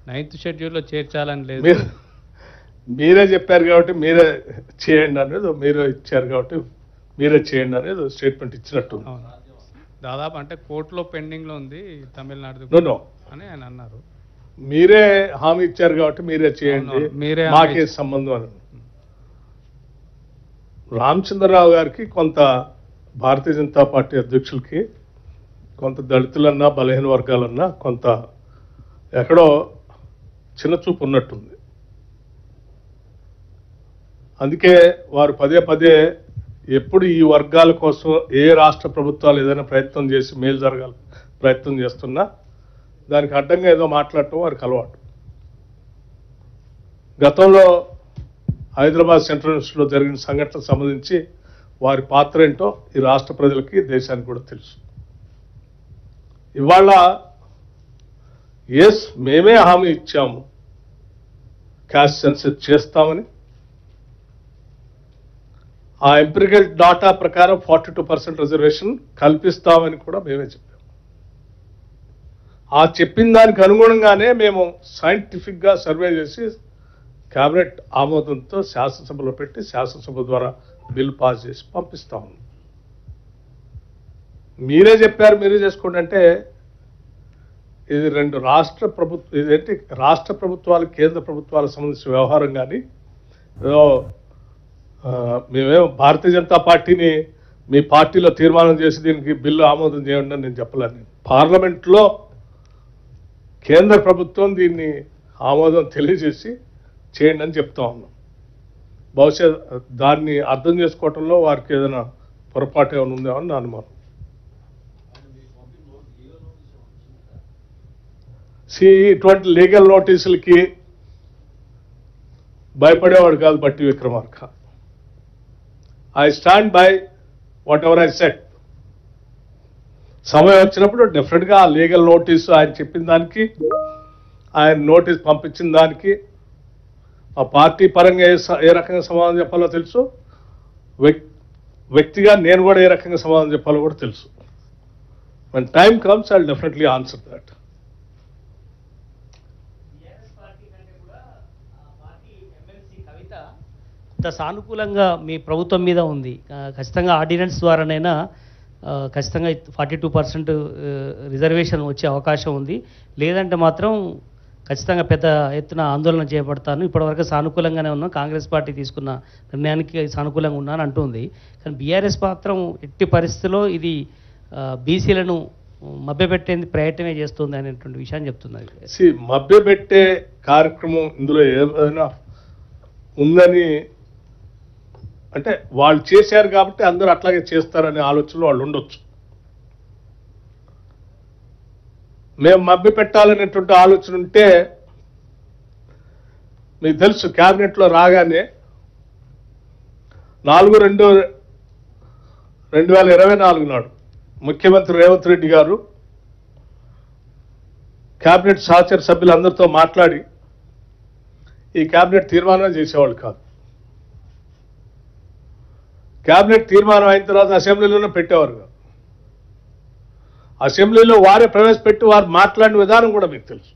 9th షెడ్యూల్లో చేర్చాలని లేదు. మీరే చెప్పారు కాబట్టి మీరే చేయండి అనేది, మీరే ఇచ్చారు కాబట్టి మీరే చేయండి అనేది స్టేట్మెంట్ ఇచ్చినట్టు. దాదాపు అంటే కోర్టులో పెండింగ్లో ఉంది తమిళనాడు అని ఆయన అన్నారు. మీరే హామీ ఇచ్చారు కాబట్టి మీరే చేయండి, మాకే సంబంధం అని. రామచంద్రరావు గారికి కొంత భారతీయ జనతా పార్టీ అధ్యక్షులకి కొంత దళితులన్నా బలహీన వర్గాలన్నా కొంత ఎక్కడో చిన్న చూపు ఉన్నట్టుంది. అందుకే వారు పదే పదే ఎప్పుడు ఈ వర్గాల కోసం ఏ రాష్ట్ర ప్రభుత్వాలు ఏదైనా ప్రయత్నం చేసి మేలు జరగాలి ప్రయత్నం చేస్తున్నా దానికి అడ్డంగా ఏదో మాట్లాడటం వారికి అలవాటు. గతంలో హైదరాబాద్ సెంట్రల్ యూనివర్సిటీలో జరిగిన సంఘటనకు సంబంధించి వారి పాత్ర ఏంటో ఈ రాష్ట్ర ప్రజలకి దేశానికి కూడా తెలుసు. ఇవాళ ఎస్ మేమే హామీ ఇచ్చాము క్యాస్ట్ సెన్సస్ చేస్తామని, ఆ ఎంపిరికల్ డాటా ప్రకారం 42% రిజర్వేషన్ కల్పిస్తామని కూడా మేమే చెప్పాము. ఆ చెప్పిన దానికి అనుగుణంగానే మేము సైంటిఫిక్గా సర్వే చేసి కేబినెట్ ఆమోదంతో శాసనసభలో పెట్టి శాసనసభ ద్వారా బిల్ పాస్ చేసి పంపిస్తాము. మీరే చెప్పారు మీరే చేసుకోండి అంటే ఇది రెండు రాష్ట్ర ప్రభుత్వం, ఇదేంటి రాష్ట్ర ప్రభుత్వాలు కేంద్ర ప్రభుత్వాలకు సంబంధించిన వ్యవహారం. కానీ ఏదో మేమేమో భారతీయ జనతా పార్టీని మీ పార్టీలో తీర్మానం చేసి దీనికి బిల్లు ఆమోదం చేయండి అని నేను చెప్పలేను. పార్లమెంట్లో కేంద్ర ప్రభుత్వం దీన్ని ఆమోదం తెలియజేసి చేయండి అని చెప్తా ఉన్నాం. బహుశా దాన్ని అర్థం చేసుకోవటంలో వారికి ఏదైనా పొరపాటు ఏమైనా ఉందేమో అని నా అనుమానం. ఇటువంటి లీగల్ నోటీసులకి భయపడేవాడు కాదు బట్టి Vikramarka. I stand by what ever I set. సమయం వచ్చినప్పుడు డెఫినెట్గా ఆ లీగల్ నోటీసు ఆయన చెప్పిన దానికి, ఆయన నోటీస్ పంపించిన దానికి ఆ పార్టీ పరంగా ఏ రకంగా సమాధానం చెప్పాలో తెలుసు, వ్యక్తిగా నేను కూడా ఏ రకంగా సమాధానం చెప్పాలో కూడా తెలుసు. when time comes I'll definitely answer that. సానుకూలంగా మీ ప్రభుత్వం మీద ఉంది. ఖచ్చితంగా ఆర్డినెన్స్ ద్వారానైనా ఖచ్చితంగా 42% రిజర్వేషన్ వచ్చే అవకాశం ఉంది. లేదంటే మాత్రం ఖచ్చితంగా పెద్ద ఎత్తున ఆందోళన చేపడతాను. ఇప్పటివరకు సానుకూలంగానే ఉన్నాను, కాంగ్రెస్ పార్టీ తీసుకున్న నిర్ణయానికి సానుకూలంగా ఉన్నాను అంటుంది. కానీ బీఆర్ఎస్ మాత్రం ఎట్టి పరిస్థితుల్లో ఇది బీసీలను మభ్యపెట్టేందుకు ప్రయత్నమే చేస్తుంది అనేటువంటి విషయాన్ని చెప్తున్నారు. మభ్యపెట్టే కార్యక్రమం ఇందులో ఏదైనా ఉందని అంటే వాళ్ళు చేశారు కాబట్టి అందరూ అట్లాగే చేస్తారనే ఆలోచనలో వాళ్ళు ఉండొచ్చు. మేము మభ్య పెట్టాలనేటువంటి ఆలోచన ఉంటే మీకు తెలుసు, క్యాబినెట్లో రాగానే 4/2/2024 నాడు ముఖ్యమంత్రి రేవంత్ రెడ్డి గారు క్యాబినెట్ సహచర సభ్యులందరితో మాట్లాడి ఈ క్యాబినెట్ తీర్మానం చేసేవాళ్ళు కాదు. క్యాబినెట్ తీర్మానం అయిన తర్వాత అసెంబ్లీలోనే పెట్టేవారు కాదు. అసెంబ్లీలో వారే ప్రవేశపెట్టి వారు మాట్లాడిన విధానం కూడా మీకు తెలుసు.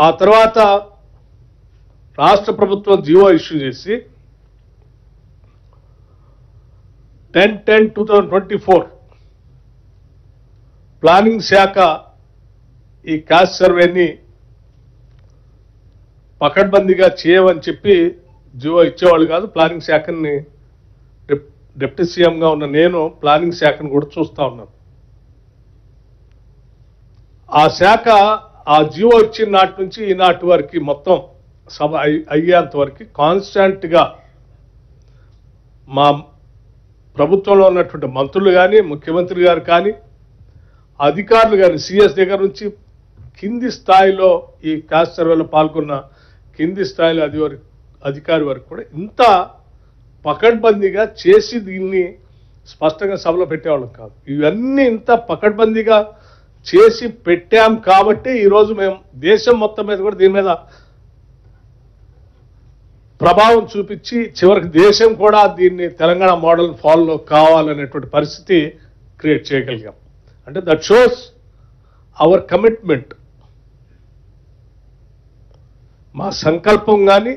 ఆ తర్వాత రాష్ట్ర ప్రభుత్వం జీవో ఇష్యూ చేసి 10/10/2024 ప్లానింగ్ శాఖ ఈ క్యాస్ట్ సర్వేని పకడ్బందీగా చేయమని చెప్పి జీవో ఇచ్చేవాళ్ళు కాదు. ప్లానింగ్ శాఖని డిప్యూటీ సీఎంగా ఉన్న నేను ప్లానింగ్ శాఖను కూడా చూస్తూ ఉన్నాను. ఆ శాఖ ఆ జీవో ఇచ్చిన నాటి నుంచి ఈనాటి వరకు మొత్తం సభ అయ్యేంత వరకు కాన్స్టాంట్గా మా ప్రభుత్వంలో ఉన్నటువంటి మంత్రులు కానీ ముఖ్యమంత్రి గారు కానీ అధికారులు కానీ సిఎస్ దగ్గర నుంచి కింది స్థాయిలో ఈ క్యాస్ట్ సర్వేలో పాల్గొన్న కింది స్థాయిలో అధికారి వరకు కూడా ఇంత పకడ్బందీగా చేసి దీన్ని స్పష్టంగా సభలో పెట్టేవాళ్ళం కాదు. ఇవన్నీ ఇంత పకడ్బందీగా చేసి పెట్టాం కాబట్టి ఈరోజు మేము దేశం మొత్తం మీద కూడా దీని మీద ప్రభావం చూపించి చివరికి దేశం కూడా దీన్ని తెలంగాణ మోడల్ ఫాలో కావాలనేటువంటి పరిస్థితి క్రియేట్ చేయగలిగాం. అంటే దట్ షోస్ అవర్ కమిట్మెంట్ మా సంకల్పం కానీ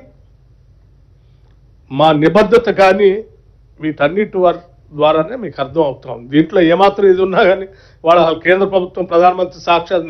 మా నిబద్ధత కానీ వీటన్నిటి ద్వారానే మీకు అర్థం అవుతాం. దీంట్లో ఏమాత్రం ఇది ఉన్నా కానీ వాళ్ళ కేంద్ర ప్రభుత్వం ప్రధానమంత్రి సాక్షాత్